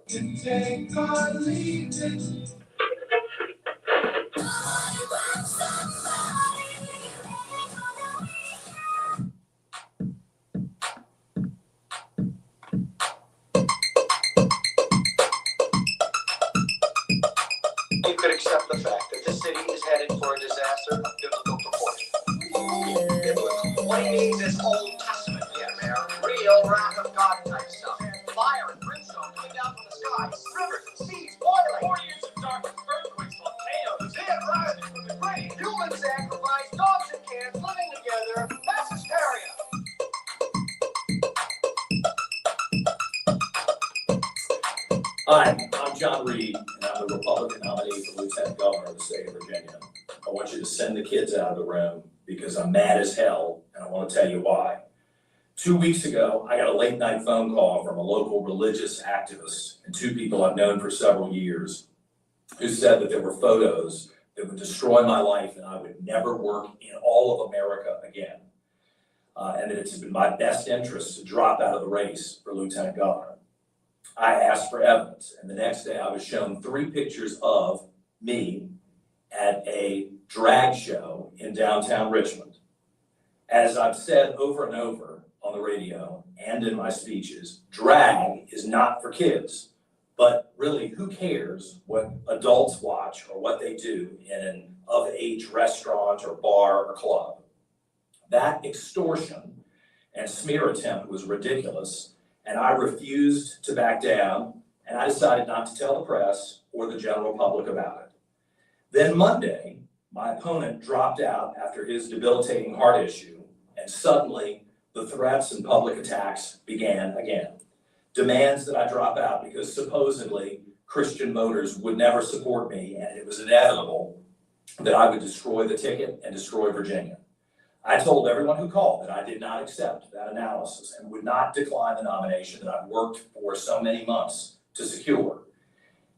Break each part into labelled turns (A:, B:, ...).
A: can take or leave it.
B: You could accept the fact that the city is headed for a disaster of biblical proportion. What he needs is Old Testament, Mayor. Real wrath of God type stuff. Fire and brimstone coming down from the skies. Rivers and seas boiling. 4 years of darkness, earthquakes, volcanoes. Dead rising from the grave. Human sacrifice, dogs and cans living together. Mass hysteria.
C: Hi, I'm John Reed, and I'm the Republican nominee for Lieutenant Governor of the state of Virginia. I want you to send the kids out of the room because I'm mad as hell, and I want to tell you why. 2 weeks ago, I got a late night phone call from a local religious activist and two people I've known for several years who said that there were photos that would destroy my life and I would never work in all of America again. And that it's in my best interest to drop out of the race for Lieutenant Governor. I asked for evidence, and the next day I was shown 3 pictures of me at a drag show in downtown Richmond. As I've said over and over on the radio and in my speeches, drag is not for kids, but really who cares what adults watch or what they do in an of-age restaurant or bar or club. That extortion and smear attempt was ridiculous, and I refused to back down, and I decided not to tell the press or the general public about it. Then Monday, my opponent dropped out after his debilitating heart issue, and suddenly the threats and public attacks began again. Demands that I drop out because supposedly Christian voters would never support me, and it was inevitable that I would destroy the ticket and destroy Virginia. I told everyone who called that I did not accept that analysis and would not decline the nomination that I've worked for so many months to secure.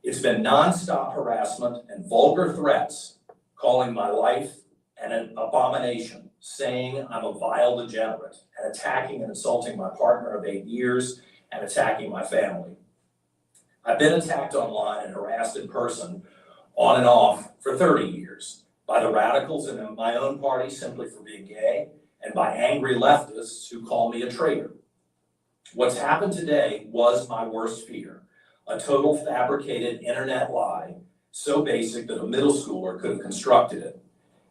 C: It's been nonstop harassment and vulgar threats, calling my life an abomination, saying I'm a vile degenerate, and attacking and insulting my partner of 8 years and attacking my family. I've been attacked online and harassed in person on and off for 30 years. By the radicals in my own party simply for being gay, and by angry leftists who call me a traitor. What's happened today was my worst fear, a total fabricated internet lie, so basic that a middle schooler could have constructed it.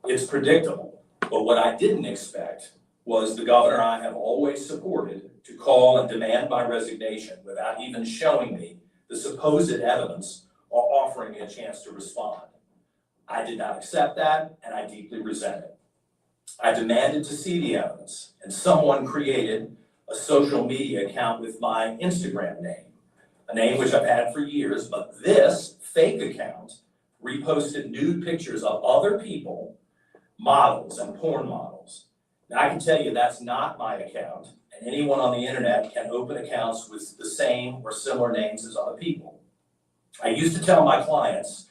C: It's predictable, but what I didn't expect was the governor I have always supported to call and demand my resignation without even showing me the supposed evidence or offering me a chance to respond. I did not accept that, and I deeply resent it. I demanded to see the evidence, and someone created a social media account with my Instagram name, a name which I've had for years, but this fake account reposted nude pictures of other people, models and porn models. Now, I can tell you that's not my account, and anyone on the internet can open accounts with the same or similar names as other people. I used to tell my clients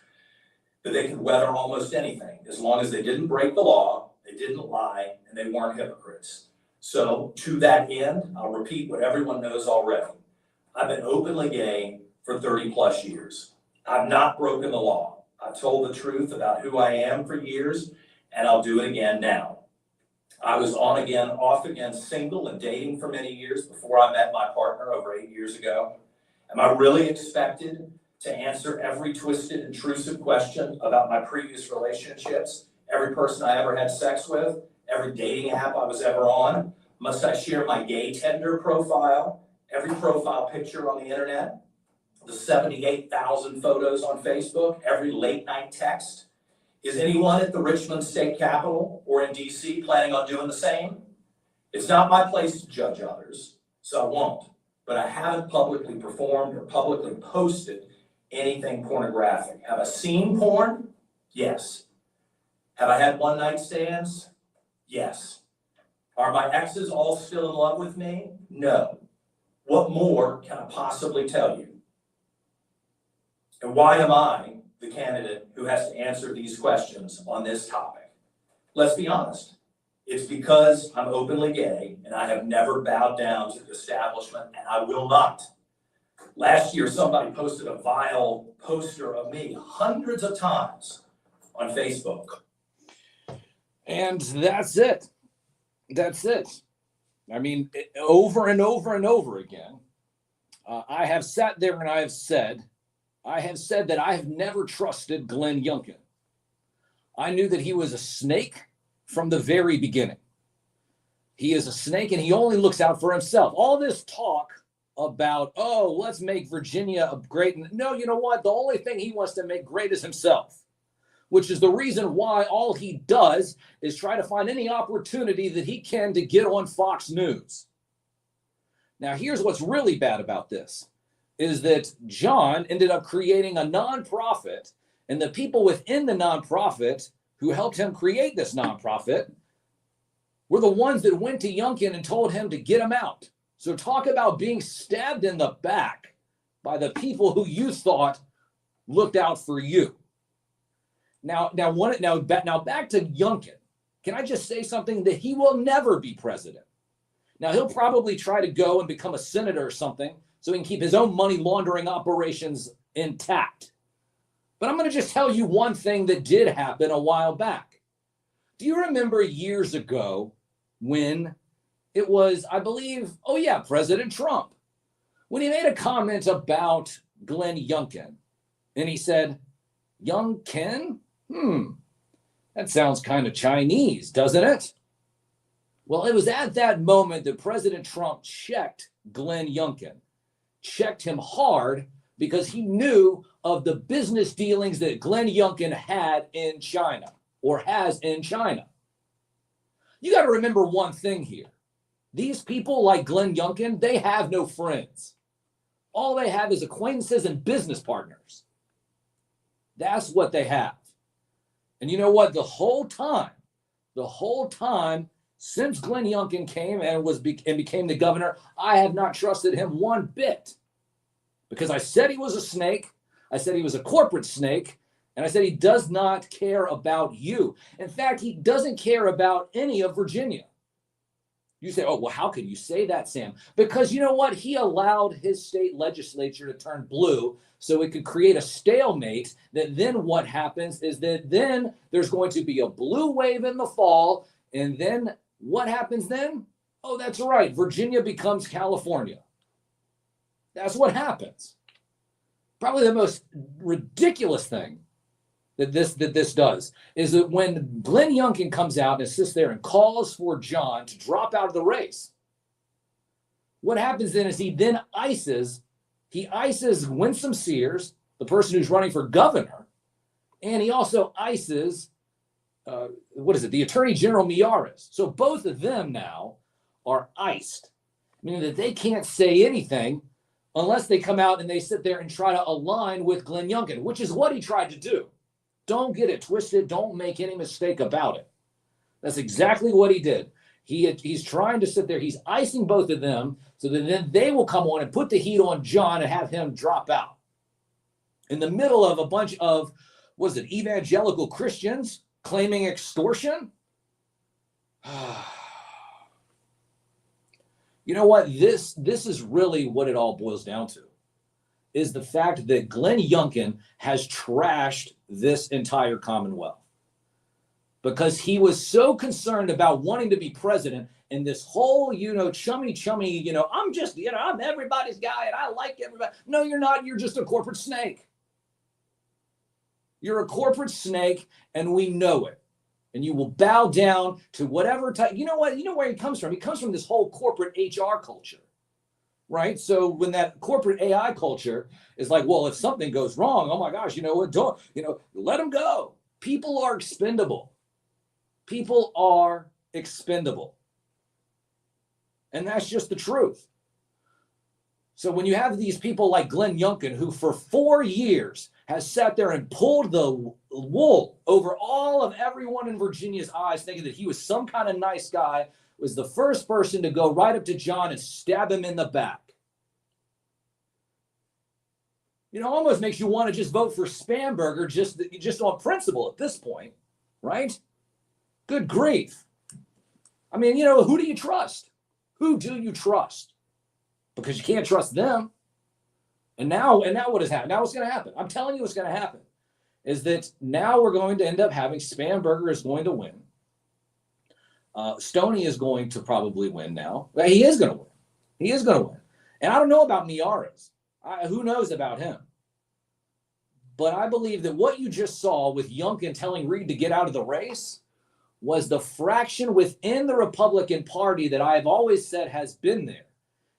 C: that they could weather almost anything, as long as they didn't break the law, they didn't lie, and they weren't hypocrites. So to that end, I'll repeat what everyone knows already. I've been openly gay for 30 plus years. I've not broken the law. I've told the truth about who I am for years, and I'll do it again now. I was on again, off again, single and dating for many years before I met my partner over 8 years ago. Am I really expected to answer every twisted, intrusive question about my previous relationships, every person I ever had sex with, every dating app I was ever on? Must I share my gay Tinder profile, every profile picture on the internet, the 78,000 photos on Facebook, every late night text? Is anyone at the Richmond State Capitol or in DC planning on doing the same? It's not my place to judge others, so I won't. But I haven't publicly performed or publicly posted anything pornographic. Have I seen porn? Yes. Have I had one night stands? Yes. Are my exes all still in love with me? No. What more can I possibly tell you? And why am I the candidate who has to answer these questions on this topic? Let's be honest. It's because I'm openly gay and I have never bowed down to the establishment, and I will not. Last year, somebody posted a vile poster of me hundreds of times on Facebook.
D: And that's it. That's it. I mean, over and over and over again, I have sat there and I have said that I have never trusted Glenn Youngkin. I knew that he was a snake from the very beginning. He is a snake and he only looks out for himself. All this talk about, oh, let's make Virginia great. No, you know what? The only thing he wants to make great is himself, which is the reason why all he does is try to find any opportunity that he can to get on Fox News. Now, here's what's really bad about this, is that John ended up creating a nonprofit, and the people within the nonprofit who helped him create this nonprofit were the ones that went to Youngkin and told him to get him out. So talk about being stabbed in the back by the people who you thought looked out for you. Now back to Youngkin. Can I just say something? That he will never be president. Now, he'll probably try to go and become a senator or something so he can keep his own money laundering operations intact. But I'm going to just tell you one thing that did happen a while back. Do you remember years ago when it was, I believe, President Trump, when he made a comment about Glenn Youngkin, and he said, Youngkin? That sounds kind of Chinese, doesn't it? Well, it was at that moment that President Trump checked Glenn Youngkin, checked him hard, because he knew of the business dealings that Glenn Youngkin had in China, or has in China. You got to remember one thing here. These people like Glenn Youngkin, they have no friends. All they have is acquaintances and business partners. That's what they have. And you know what? The whole time, since Glenn Youngkin came and became the governor, I have not trusted him one bit. Because I said he was a snake, I said he was a corporate snake, and I said he does not care about you. In fact, he doesn't care about any of Virginia. You say, oh, well, how can you say that, Sam? Because you know what? He allowed his state legislature to turn blue so it could create a stalemate, that then what happens is that then there's going to be a blue wave in the fall, and then what happens then? Oh, that's right. Virginia becomes California. That's what happens. Probably the most ridiculous thing that this does is that when Glenn Youngkin comes out and sits there and calls for John to drop out of the race, what happens then is he then ices Winsome Sears, the person who's running for governor, and he also ices, the Attorney General Miyares. So both of them now are iced, meaning that they can't say anything unless they come out and they sit there and try to align with Glenn Youngkin, which is what he tried to do. Don't get it twisted. Don't make any mistake about it. That's exactly what he did. He's trying to sit there. He's icing both of them so that then they will come on and put the heat on John and have him drop out. In the middle of a bunch of, evangelical Christians claiming extortion? You know what? This is really what it all boils down to, is the fact that Glenn Youngkin has trashed this entire Commonwealth because he was so concerned about wanting to be president and this whole, chummy, I'm everybody's guy and I like everybody. No, you're not. You're just a corporate snake. You're a corporate snake, and we know it. And you will bow down to whatever type. You know what? You know where he comes from? He comes from this whole corporate HR culture, right? So when that corporate AI culture is like, well, if something goes wrong, oh my gosh, you know what? Let them go. People are expendable. People are expendable. And that's just the truth. So when you have these people like Glenn Youngkin, who for 4 years has sat there and pulled the wool over all of everyone in Virginia's eyes, thinking that he was some kind of nice guy, was the first person to go right up to John and stab him in the back. Almost makes you want to just vote for Spamberger just on principle at this point, right? Good grief. I mean, who do you trust? Who do you trust? Because you can't trust them. And now what has happened? Now what's going to happen? I'm telling you what's going to happen is that now we're going to end up having Spamberger is going to win. Stoney is going to probably win now. He is going to win. He is going to win. And I don't know about Miyares. Who knows about him? But I believe that what you just saw with Youngkin telling Reed to get out of the race was the fraction within the Republican Party that I've always said has been there.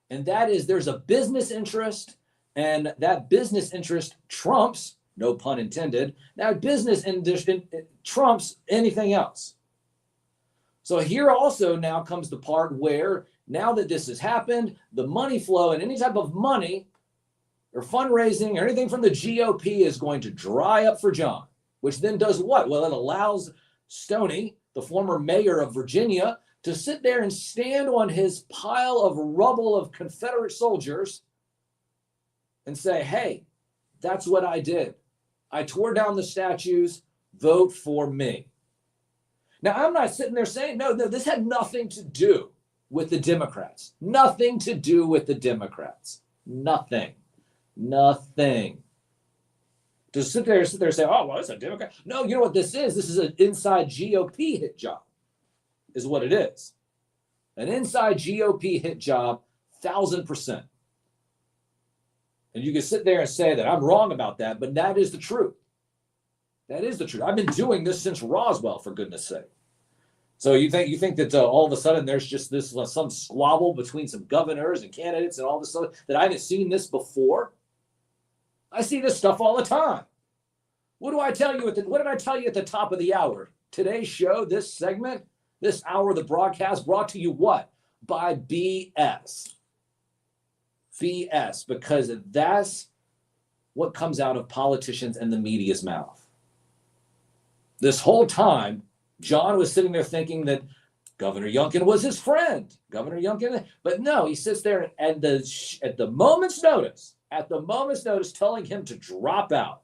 D: And that is there's a business interest, and that business interest trumps, no pun intended, that business interest trumps anything else. So here also now comes the part where now that this has happened, the money flow and any type of money or fundraising or anything from the GOP is going to dry up for John, which then does what? Well, it allows Stoney, the former mayor of Virginia, to sit there and stand on his pile of rubble of Confederate soldiers and say, hey, that's what I did. I tore down the statues, vote for me. Now, I'm not sitting there saying, no, this had nothing to do with the Democrats. Nothing to do with the Democrats. Nothing. To sit there and say, oh, well, it's a Democrat. No, you know what this is? This is an inside GOP hit job, is what it is. An inside GOP hit job, 1,000%. And you can sit there and say that I'm wrong about that, but that is the truth. That is the truth. I've been doing this since Roswell, for goodness sake. So you think that all of a sudden there's just this some squabble between some governors and candidates and all this stuff that I haven't seen this before? I see this stuff all the time. What do I tell you what did I tell you at the top of the hour? Today's show, this segment, this hour of the broadcast brought to you what? By BS. BS, because that's what comes out of politicians and the media's mouth. This whole time, John was sitting there thinking that Governor Youngkin was his friend. Governor Youngkin, but no, he sits there and at the moment's notice, telling him to drop out.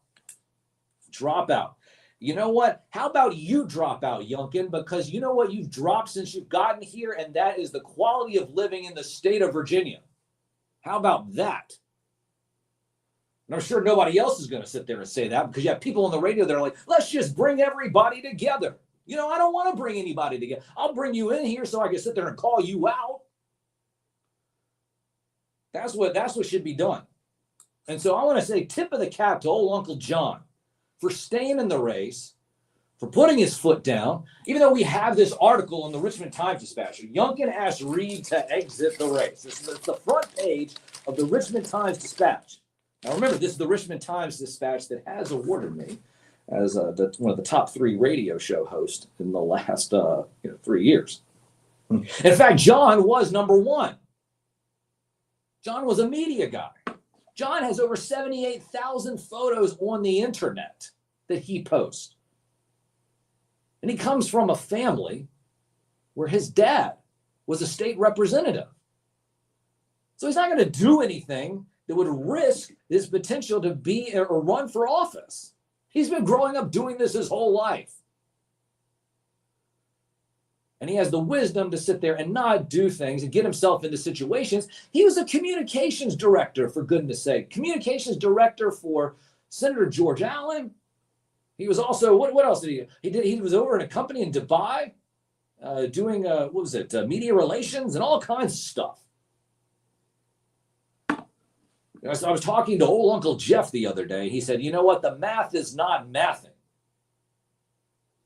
D: Drop out. You know what? How about you drop out, Youngkin? Because you know what you've dropped since you've gotten here, and that is the quality of living in the state of Virginia. How about that? And I'm sure nobody else is going to sit there and say that because you have people on the radio that are like, let's just bring everybody together. You know, I don't want to bring anybody together. I'll bring you in here so I can sit there and call you out. That's what should be done. And so I want to say tip of the cap to old Uncle John for staying in the race, for putting his foot down, even though we have this article in the Richmond Times-Dispatch. Youngkin asked Reed to exit the race. This is the front page of the Richmond Times-Dispatch. Now remember, this is the Richmond Times-Dispatch that has awarded me as one of the top 3 radio show hosts in the last 3 years. In fact, John was number 1. John was a media guy. John has over 78,000 photos on the internet that he posts. And he comes from a family where his dad was a state representative. So he's not going to do anything that would risk his potential to be or run for office. He's been growing up doing this his whole life. And he has the wisdom to sit there and not do things and get himself into situations. He was a communications director, for goodness sake. Communications director for Senator George Allen. He was also, what else did he do? He was over in a company in Dubai doing, media relations and all kinds of stuff. I was talking to old Uncle Jeff the other day. He said, you know what? The math is not mathing.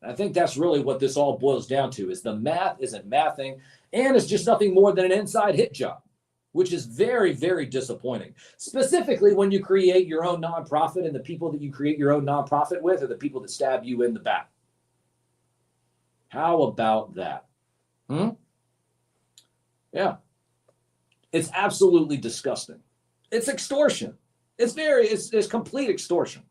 D: And I think that's really what this all boils down to, is the math isn't mathing, and it's just nothing more than an inside hit job, which is very, very disappointing. Specifically when you create your own nonprofit and the people that you create your own nonprofit with are the people that stab you in the back. How about that? Yeah. It's absolutely disgusting. It's extortion. It's complete extortion.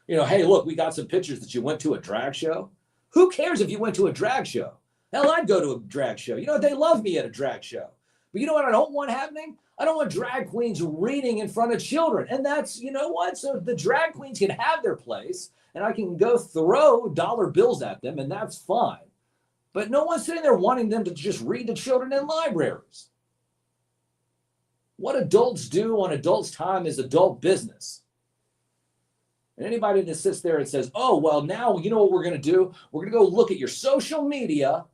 D: You know, hey, look, we got some pictures that you went to a drag show. Who cares if you went to a drag show? Hell, I'd go to a drag show. You know, they love me at a drag show. But you know what I don't want happening? I don't want drag queens reading in front of children. And that's, you know what? So the drag queens can have their place, and I can go throw dollar bills at them, and that's fine. But no one's sitting there wanting them to just read to children in libraries. What adults do on adults' time is adult business. And anybody that sits there and says, oh, well, now you know what we're going to do? We're going to go look at your social media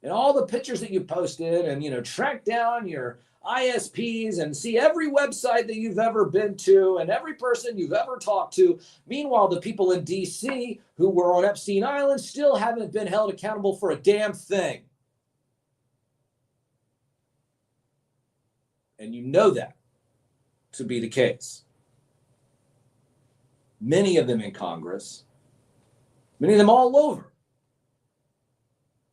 D: and all the pictures that you posted and, track down your ISPs and see every website that you've ever been to and every person you've ever talked to. Meanwhile, the people in D.C. who were on Epstein Island still haven't been held accountable for a damn thing. And you know that to be the case. Many of them in Congress, many of them all over.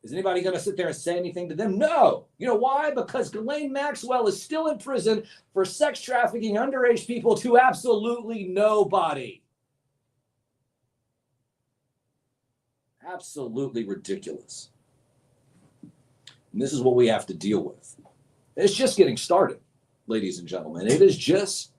D: Is anybody going to sit there and say anything to them? No. You know why? Because Ghislaine Maxwell is still in prison for sex trafficking underage people to absolutely nobody. Absolutely ridiculous. And this is what we have to deal with. It's just getting started, ladies and gentlemen. It is just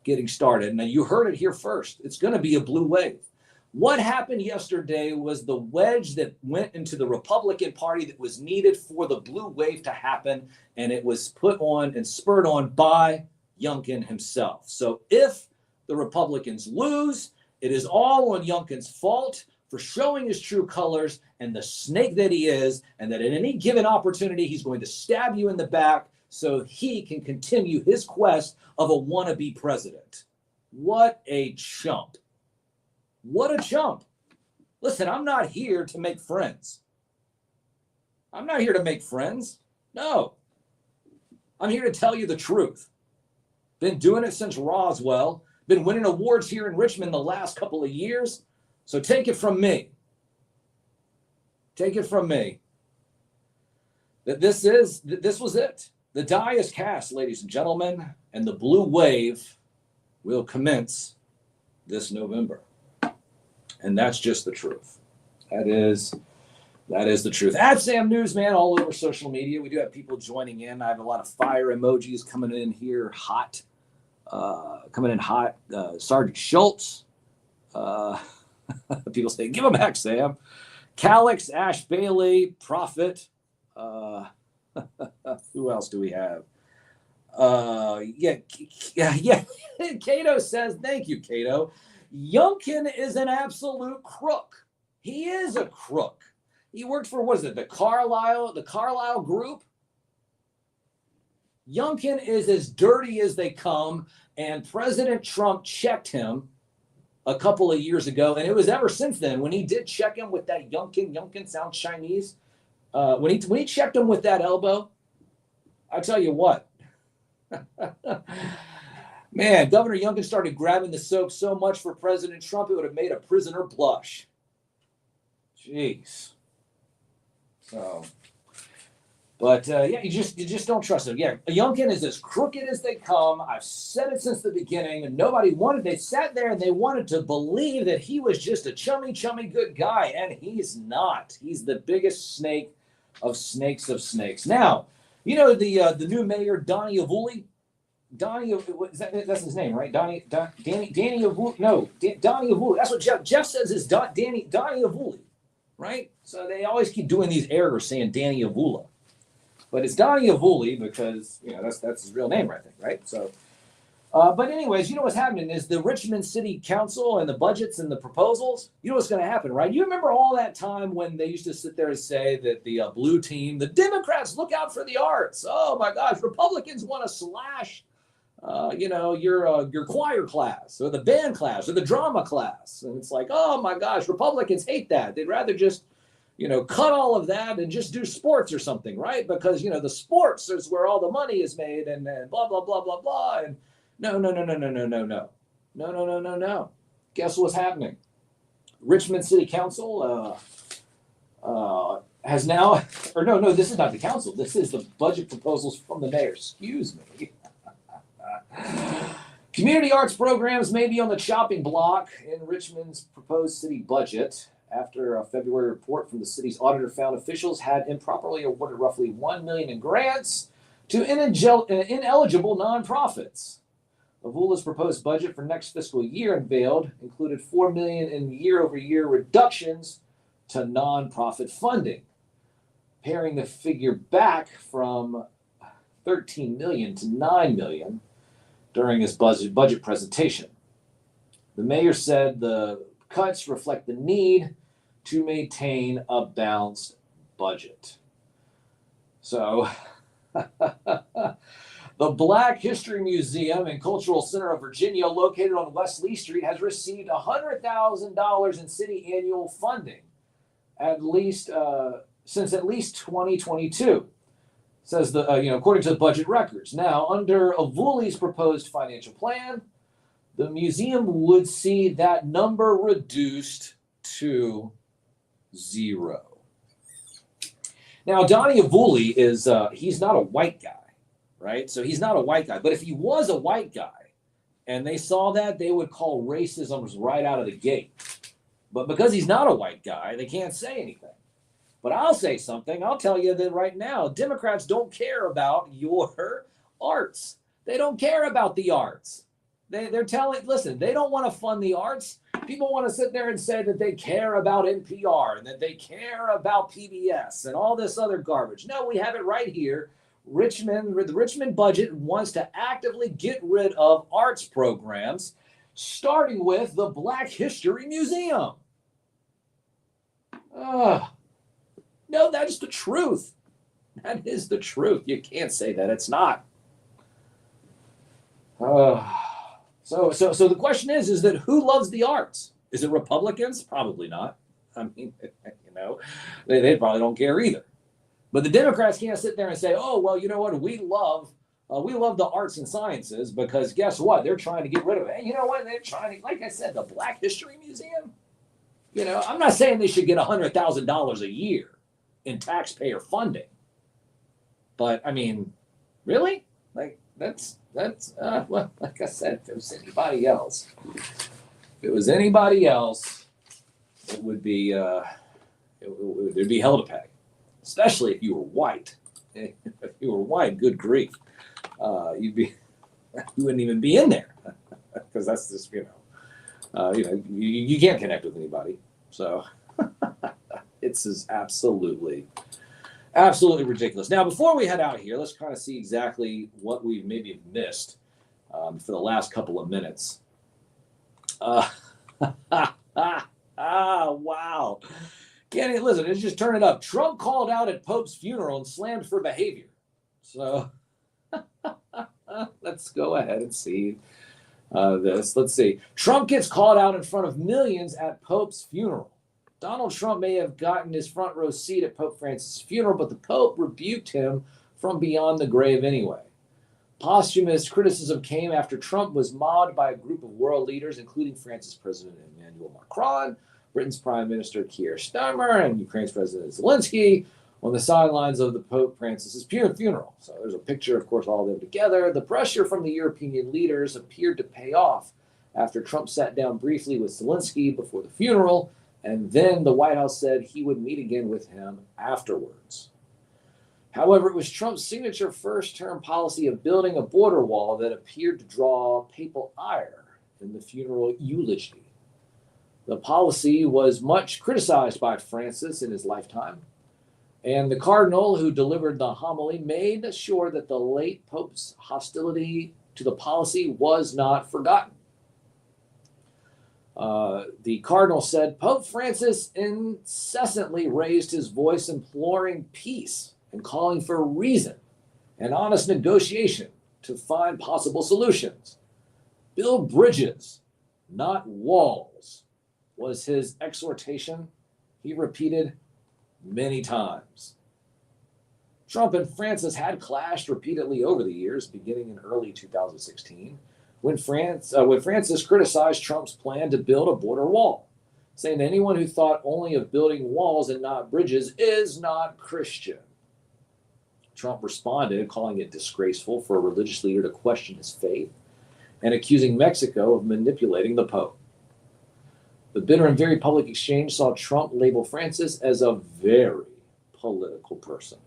D: getting started. Now, you heard it here first. It's going to be a blue wave. What happened yesterday was the wedge that went into the Republican Party that was needed for the blue wave to happen, and it was put on and spurred on by Youngkin himself. So if the Republicans lose, it is all on Youngkin's fault for showing his true colors and the snake that he is, and that at any given opportunity, he's going to stab you in the back so he can continue his quest of a wannabe president. What a chump. What a chump. Listen, I'm not here to make friends. I'm not here to make friends. No. I'm here to tell you the truth. Been doing it since Roswell. Been winning awards here in Richmond the last couple of years. So take it from me. Take it from me. That this was it. The die is cast, ladies and gentlemen, and the blue wave will commence this November. And that's just the truth. That is the truth. At Sam Newsman all over social media. We do have people joining in. I have a lot of fire emojis coming in here hot. Sergeant Schultz. People say, give him back, Sam. Calix, Ash Bailey, Prophet. Who else do we have? Cato says, thank you, Cato. Youngkin is an absolute crook. He is a crook. He worked for, what is it, the Carlisle Group? Youngkin is as dirty as they come, and President Trump checked him a couple of years ago, and it was ever since then when he did check him with that Youngkin sounds Chinese. When he checked him with that elbow, I tell you what. Man, Governor Youngkin started grabbing the soap so much for President Trump, it would have made a prisoner blush. Jeez. So, but you just don't trust him. Yeah, Youngkin is as crooked as they come. I've said it since the beginning, and they sat there and they wanted to believe that he was just a chummy good guy, and he's not. He's the biggest snake of snakes of snakes. Now, you know the new mayor, Donnie Avuli. Donnie that's his name, right? Danny Avuli. No, Donnie Avuli. That's what Jeff says is Donnie Avuli, right? So they always keep doing these errors saying Danny Avula, but it's Donnie Avuli because that's his real name, I think, right? So, but anyways, you know what's happening is the Richmond City Council and the budgets and the proposals. You know what's going to happen, right? You remember all that time when they used to sit there and say that the blue team, the Democrats, look out for the arts. Oh my gosh, Republicans want to slash. Your choir class or the band class or the drama class. And it's like, oh my gosh, Republicans hate that. They'd rather just, cut all of that and just do sports or something, right? Because, the sports is where all the money is made and blah, blah, blah, blah, blah. And no. Guess what's happening? Richmond City Council has now, or no, this is not the council. This is the budget proposals from the mayor. Excuse me. Community arts programs may be on the chopping block in Richmond's proposed city budget after a February report from the city's auditor found officials had improperly awarded roughly $1 million in grants to ineligible nonprofits. Avula's proposed budget for next fiscal year unveiled included $4 million in year-over-year reductions to nonprofit funding, paring the figure back from $13 million to $9 million. during his budget presentation. The mayor said the cuts reflect the need to maintain a balanced budget. So, the Black History Museum and Cultural Center of Virginia, located on West Lee Street, has received $100,000 in city annual funding, since at least 2022. Says according to the budget records. Now, under Avulli's proposed financial plan, the museum would see that number reduced to 0. Now, Donnie Avulli he's not a white guy, right? So he's not a white guy. But if he was a white guy and they saw that, they would call racism right out of the gate. But because he's not a white guy, they can't say anything. But I'll say something. I'll tell you that right now, Democrats don't care about your arts. They don't care about the arts. Listen, they don't want to fund the arts. People want to sit there and say that they care about NPR and that they care about PBS and all this other garbage. No, we have it right here. The Richmond budget wants to actively get rid of arts programs, starting with the Black History Museum. No, that's the truth. That is the truth. You can't say that it's not. So the question is that who loves the arts? Is it Republicans? Probably not. I mean, they probably don't care either. But the Democrats can't sit there and say, oh, well, you know what? We love the arts and sciences because guess what? They're trying to get rid of it. And you know what? They're trying to, like I said, the Black History Museum. I'm not saying they should get $100,000 a year in taxpayer funding. But I mean, really? Like that's well, like I said, if it was anybody else, it would be there'd be hell to pay, especially if you were white. If you were white, good grief, you wouldn't even be in there because that's just you can't connect with anybody. So it's just absolutely ridiculous. Now, before we head out here, let's kind of see exactly what we've maybe missed for the last couple of minutes. Wow. Can't listen, just turn it up. Trump called out at Pope's funeral and slammed for behavior. So let's go ahead and see this. Let's see. Trump gets called out in front of millions at Pope's funeral. Donald Trump may have gotten his front row seat at Pope Francis' funeral, but the Pope rebuked him from beyond the grave anyway. Posthumous criticism came after Trump was mobbed by a group of world leaders, including France's President Emmanuel Macron, Britain's Prime Minister Keir Starmer, and Ukraine's President Zelensky on the sidelines of the Pope Francis' funeral. So there's a picture, of course, all of them together. The pressure from the European leaders appeared to pay off after Trump sat down briefly with Zelensky before the funeral, and then the White House said he would meet again with him afterwards. However, it was Trump's signature first-term policy of building a border wall that appeared to draw papal ire in the funeral eulogy. The policy was much criticized by Francis in his lifetime, and the cardinal who delivered the homily made sure that the late Pope's hostility to the policy was not forgotten. The cardinal said, Pope Francis incessantly raised his voice imploring peace and calling for reason and honest negotiation to find possible solutions. Build bridges, not walls, was his exhortation he repeated many times. Trump and Francis had clashed repeatedly over the years, beginning in early 2016, when Francis criticized Trump's plan to build a border wall, saying that anyone who thought only of building walls and not bridges is not Christian. Trump responded, calling it disgraceful for a religious leader to question his faith and accusing Mexico of manipulating the Pope. The bitter and very public exchange saw Trump label Francis as a very political person.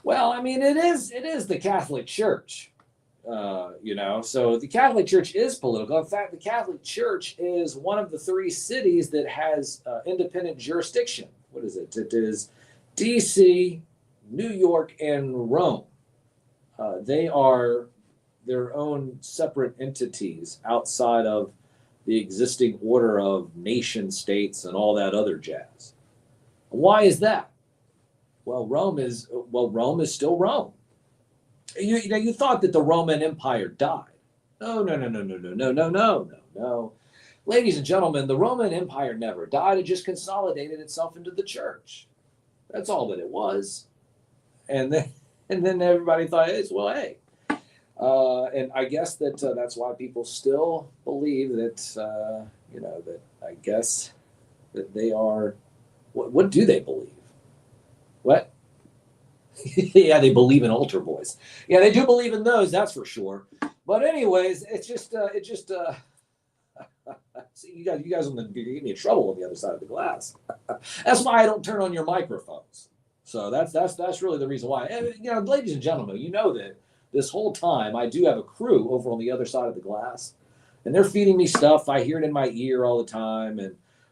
D: Well, I mean, it is the Catholic Church, so the Catholic Church is political. In fact, the Catholic Church is one of the 3 cities that has independent jurisdiction. What is it? It is D.C., New York, and Rome. They are their own separate entities outside of the existing order of nation states and all that other jazz. Why is that? Well, Rome is still Rome. You thought that the Roman Empire died. No. Ladies and gentlemen, the Roman Empire never died. It just consolidated itself into the church. That's all that it was. And then everybody thought, hey. And I guess that's why people still believe that, that I guess that they are, what do they believe? What? Yeah, they believe in altar boys. Yeah, they do believe in those, that's for sure. But anyways, see, you guys are going to get me in trouble on the other side of the glass. That's why I don't turn on your microphones. So that's really the reason why. And, ladies and gentlemen, you know that this whole time I do have a crew over on the other side of the glass, and they're feeding me stuff. I hear it in my ear all the time,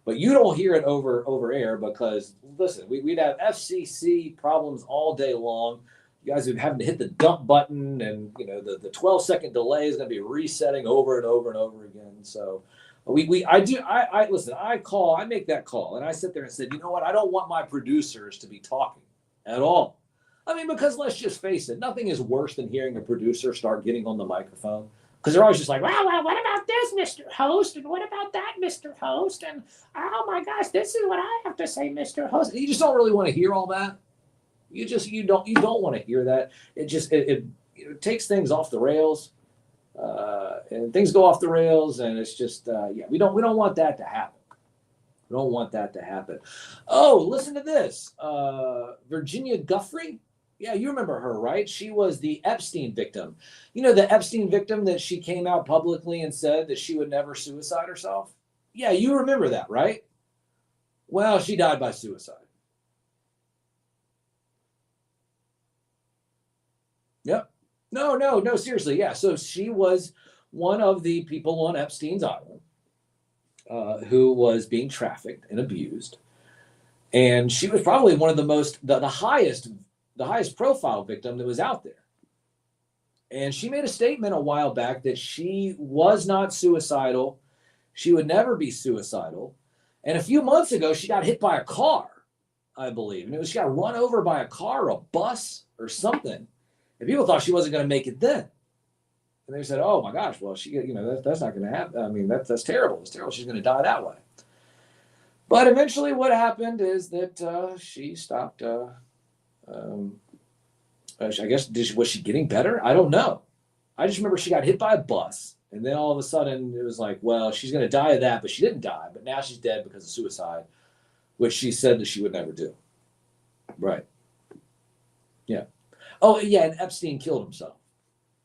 D: but you don't hear it over air because listen, we'd have FCC problems all day long. You guys would have to hit the dump button, and the 12-second delay is going to be resetting over and over and over again. So I listen. I make that call, and I sit there and said, you know what? I don't want my producers to be talking at all. I mean, because let's just face it, nothing is worse than hearing a producer start getting on the microphone because they're always just like, well, what about this, Mr. Host, and what about that, Mr. Host, and oh my gosh, this is what I have to say, Mr. Host. And you just don't really want to hear all that. You don't want to hear that. It just it takes things off the rails. And things go off the rails, and it's just we don't want that to happen. We don't want that to happen. Oh, listen to this. Virginia Giuffre. Yeah, you remember her, right? She was the Epstein victim. The Epstein victim that she came out publicly and said that she would never suicide herself. Yeah, you remember that, right? Well, she died by suicide. Yep. No, seriously. Yeah. So she was one of the people on Epstein's island who was being trafficked and abused. And she was probably one of the highest profile victim that was out there. And she made a statement a while back that she was not suicidal. She would never be suicidal. And a few months ago, she got hit by a car, I believe. And she got run over by a car or a bus or something. And people thought she wasn't going to make it then. And they said, oh my gosh, well, that's not going to happen. I mean, that's terrible. It's terrible. She's going to die that way. But eventually what happened is that she stopped. I guess, was she getting better? I don't know. I just remember she got hit by a bus. And then all of a sudden it was like, well, she's going to die of that, but she didn't die. But now she's dead because of suicide, which she said that she would never do. Right. Yeah. Oh, yeah, and Epstein killed himself.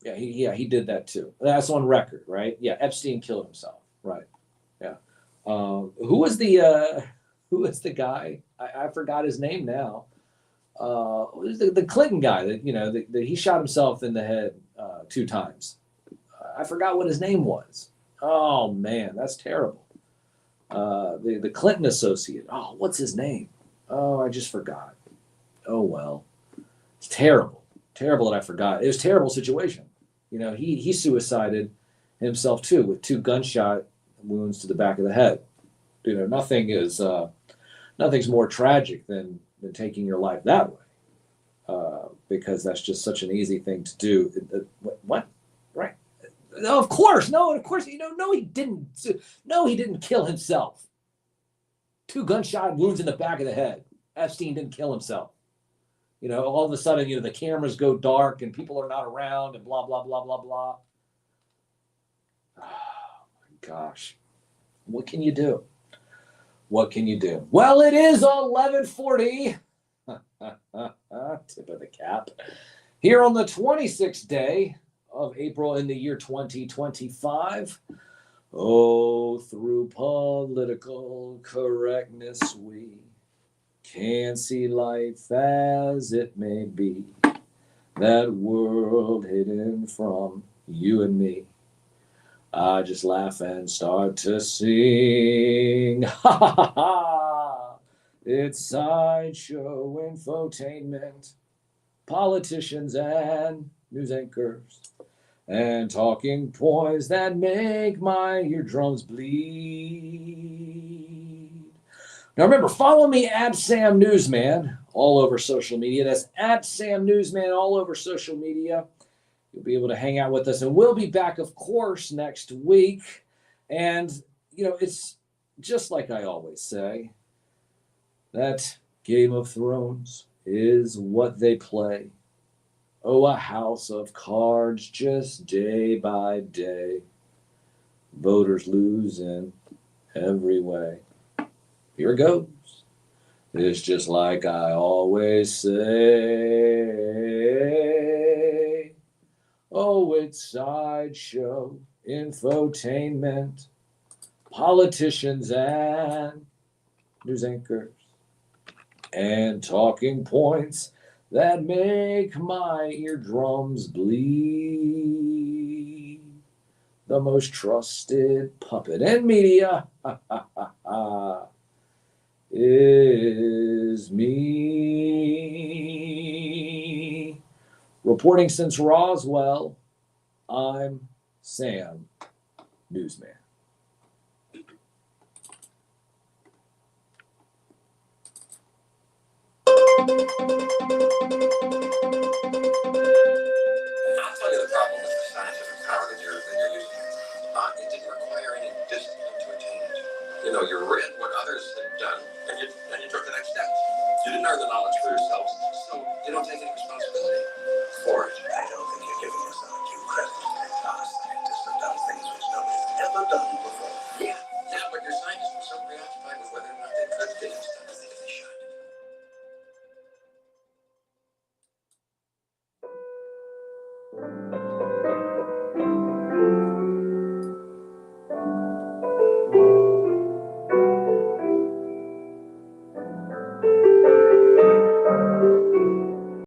D: Yeah, he did that too. That's on record, right? Yeah, Epstein killed himself. Right. Yeah. Who was the guy? I forgot his name now. The Clinton guy that he shot himself in the head 2 times. I forgot what his name was. Oh man, that's terrible. The Clinton associate. Oh, what's his name? Oh, I just forgot. Oh well, it's terrible that I forgot. It was a terrible situation. He suicided himself too with 2 gunshot wounds to the back of the head. Nothing's more tragic than taking your life that way, because that's just such an easy thing to do. What? Right? No, of course. No, he didn't. No, he didn't kill himself. 2 gunshot wounds in the back of the head. Epstein didn't kill himself. All of a sudden, the cameras go dark and people are not around and blah, blah, blah, blah, blah. Oh, my gosh. What can you do? What can you do? Well, it is 11:40. Tip of the cap. Here on the 26th day of April in the year 2025. Oh, through political correctness, we can't see life as it may be. That world hidden from you and me. I just laugh and start to sing. Ha ha ha! It's sideshow infotainment, politicians and news anchors. and talking points that make my eardrums bleed. Now remember, follow me at Sam Newsman all over social media. That's at Sam Newsman all over social media. You'll be able to hang out with us, and we'll be back, of course, next week. And, it's just like I always say, that Game of Thrones is what they play. Oh, a house of cards just day by day. Voters lose in every way. Here it goes. It's just like I always say. Oh, it's sideshow, infotainment, politicians and news anchors, and talking points that make my eardrums bleed. The most trusted puppet in media is me. Reporting since Roswell, I'm Sam Newsman.
B: I'll tell you the problem with the scientific power that you're using. It didn't require any discipline to attain it. You read what others had done, and you took the next step. You didn't earn the knowledge for yourselves, so you don't take any responsibility for it. I don't think you're giving yourself due credit. Scientists have done things which nobody's ever done before. Yeah, but your scientists were so preoccupied with whether or not they could get it done as they should.